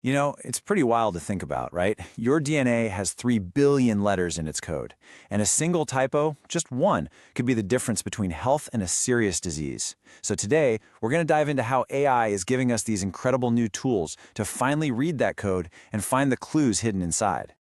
It's pretty wild to think about, right? Your DNA has 3 billion letters in its code, and a single typo, just one, could be the difference between health and a serious disease. So today, we're going to dive into how AI is giving us these incredible new tools to finally read that code and find the clues hidden inside.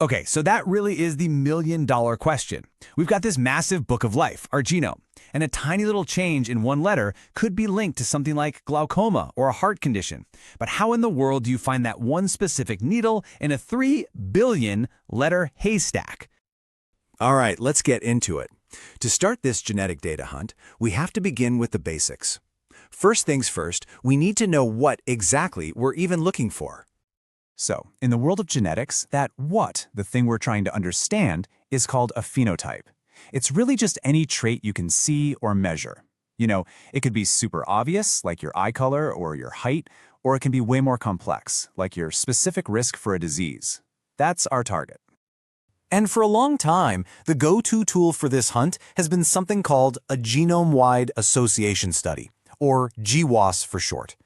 Okay, so that really is the million-dollar question. We've got this massive book of life, our genome, and a tiny little change in one letter could be linked to something like glaucoma or a heart condition. But how in the world do you find that one specific needle in a 3 billion letter haystack? All right, let's get into it. To start this genetic data hunt, we have to begin with the basics. First things first, we need to know what exactly we're even looking for. So, in the world of genetics, that what, the thing we're trying to understand, is called a phenotype. It's really just any trait you can see or measure. It could be super obvious, like your eye color or your height, or it can be way more complex, like your specific risk for a disease. That's our target. And for a long time, the go-to tool for this hunt has been something called a genome-wide association study, or GWAS for short.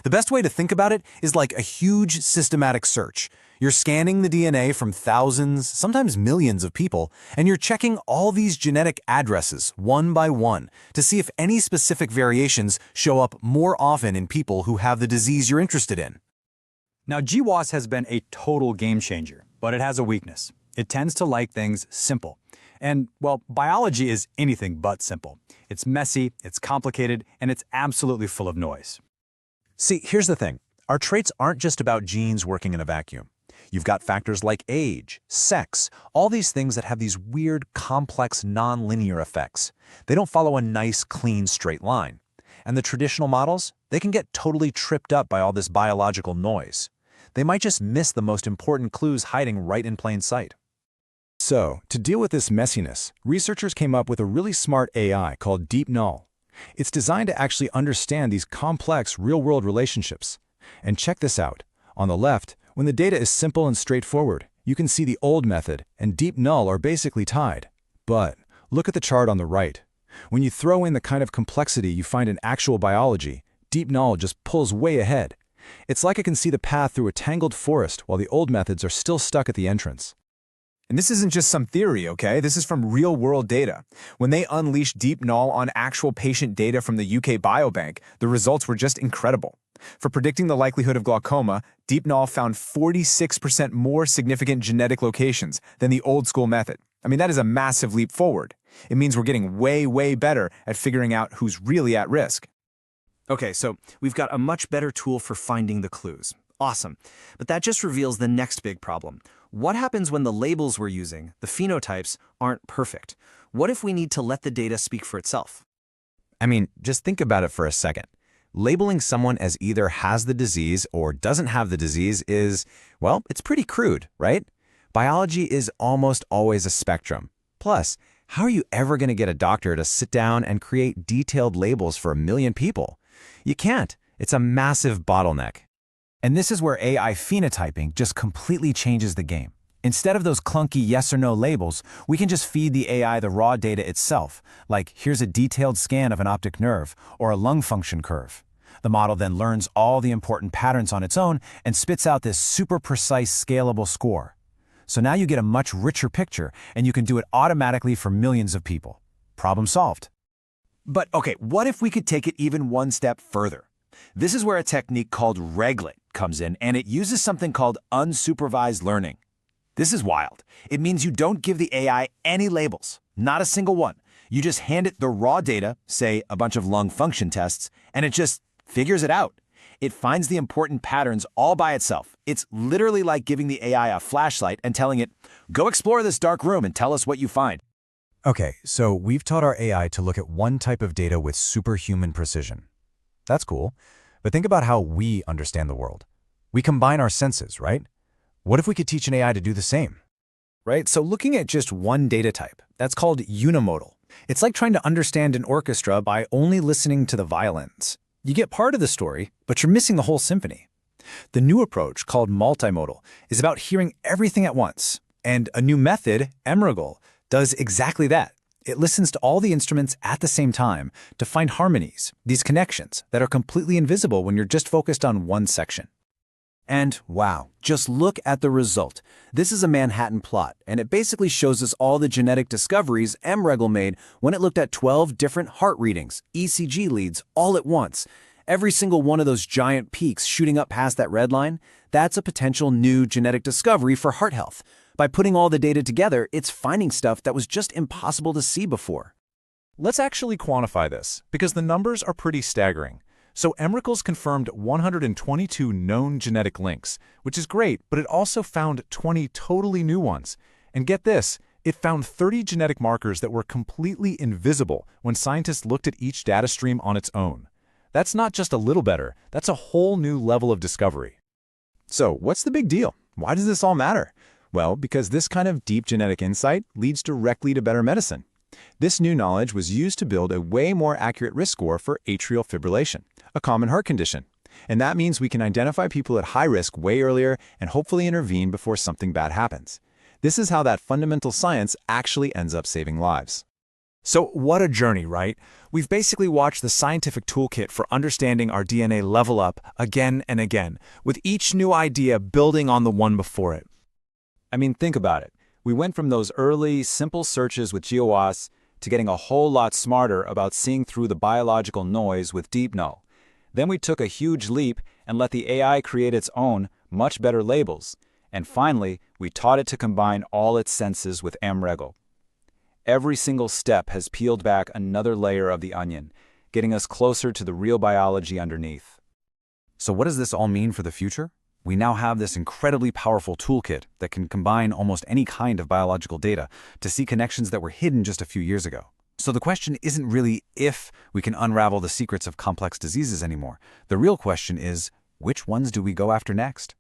The best way to think about it is like a huge systematic search. You're scanning the DNA from thousands, sometimes millions of people, and you're checking all these genetic addresses one by one to see if any specific variations show up more often in people who have the disease you're interested in. Now, GWAS has been a total game changer, but it has a weakness. It tends to like things simple. And, well, biology is anything but simple. It's messy, it's complicated, and it's absolutely full of noise. See, here's the thing. Our traits aren't just about genes working in a vacuum. You've got factors like age, sex, all these things that have these weird, complex, non-linear effects. They don't follow a nice, clean, straight line. And the traditional models, they can get totally tripped up by all this biological noise. They might just miss the most important clues hiding right in plain sight. So, to deal with this messiness, researchers came up with a really smart AI called DeepNull. It's designed to actually understand these complex real-world relationships. And check this out. On the left, when the data is simple and straightforward, you can see the old method and DeepNull are basically tied. But look at the chart on the right. When you throw in the kind of complexity you find in actual biology, DeepNull just pulls way ahead. It's like it can see the path through a tangled forest while the old methods are still stuck at the entrance. And this isn't just some theory, okay? This is from real-world data. When they unleashed DeepNull on actual patient data from the UK Biobank, the results were just incredible. For predicting the likelihood of glaucoma, DeepNull found 46% more significant genetic locations than the old-school method. I mean, that is a massive leap forward. It means we're getting way, way better at figuring out who's really at risk. Okay, so we've got a much better tool for finding the clues. Awesome. But that just reveals the next big problem. What happens when the labels we're using, the phenotypes, aren't perfect? What if we need to let the data speak for itself? I mean, just think about it for a second. Labeling someone as either has the disease or doesn't have the disease is, well, it's pretty crude, right? Biology is almost always a spectrum. Plus, how are you ever going to get a doctor to sit down and create detailed labels for 1 million people? You can't. It's a massive bottleneck. And this is where AI phenotyping just completely changes the game. Instead of those clunky yes or no labels, we can just feed the AI the raw data itself, like here's a detailed scan of an optic nerve or a lung function curve. The model then learns all the important patterns on its own and spits out this super precise, scalable score. So now you get a much richer picture, and you can do it automatically for millions of people. Problem solved. But okay, what if we could take it even one step further? This is where a technique called Reglet comes in, and it uses something called unsupervised learning. This is wild. It means you don't give the AI any labels, not a single one. You just hand it the raw data, say a bunch of lung function tests, and it just figures it out. It finds the important patterns all by itself. It's literally like giving the AI a flashlight and telling it, go explore this dark room and tell us what you find. Okay, so we've taught our AI to look at one type of data with superhuman precision. That's cool, but think about how we understand the world. We combine our senses, right? What if we could teach an AI to do the same? Right? So looking at just one data type, that's called unimodal. It's like trying to understand an orchestra by only listening to the violins. You get part of the story, but you're missing the whole symphony. The new approach, called multimodal, is about hearing everything at once. And a new method, Emrigal, does exactly that. It listens to all the instruments at the same time to find harmonies, these connections that are completely invisible when you're just focused on one section. And wow, just look at the result. This is a Manhattan plot, and it basically shows us all the genetic discoveries MREGL made when it looked at 12 different heart readings, ECG leads, all at once. Every single one of those giant peaks shooting up past that red line, that's a potential new genetic discovery for heart health. By putting all the data together, it's finding stuff that was just impossible to see before. Let's actually quantify this, because the numbers are pretty staggering. So MREGL's confirmed 122 known genetic links, which is great, but it also found 20 totally new ones. And get this, it found 30 genetic markers that were completely invisible when scientists looked at each data stream on its own. That's not just a little better, that's a whole new level of discovery. So, what's the big deal? Why does this all matter? Well, because this kind of deep genetic insight leads directly to better medicine. This new knowledge was used to build a way more accurate risk score for atrial fibrillation, a common heart condition. And that means we can identify people at high risk way earlier and hopefully intervene before something bad happens. This is how that fundamental science actually ends up saving lives. So what a journey, right? We've basically watched the scientific toolkit for understanding our DNA level up again and again, with each new idea building on the one before it. I mean, think about it. We went from those early, simple searches with GWAS to getting a whole lot smarter about seeing through the biological noise with DeepNull. Then we took a huge leap and let the AI create its own, much better labels. And finally, we taught it to combine all its senses with MREGL. Every single step has peeled back another layer of the onion, getting us closer to the real biology underneath. So what does this all mean for the future? We now have this incredibly powerful toolkit that can combine almost any kind of biological data to see connections that were hidden just a few years ago. So the question isn't really if we can unravel the secrets of complex diseases anymore. The real question is, which ones do we go after next?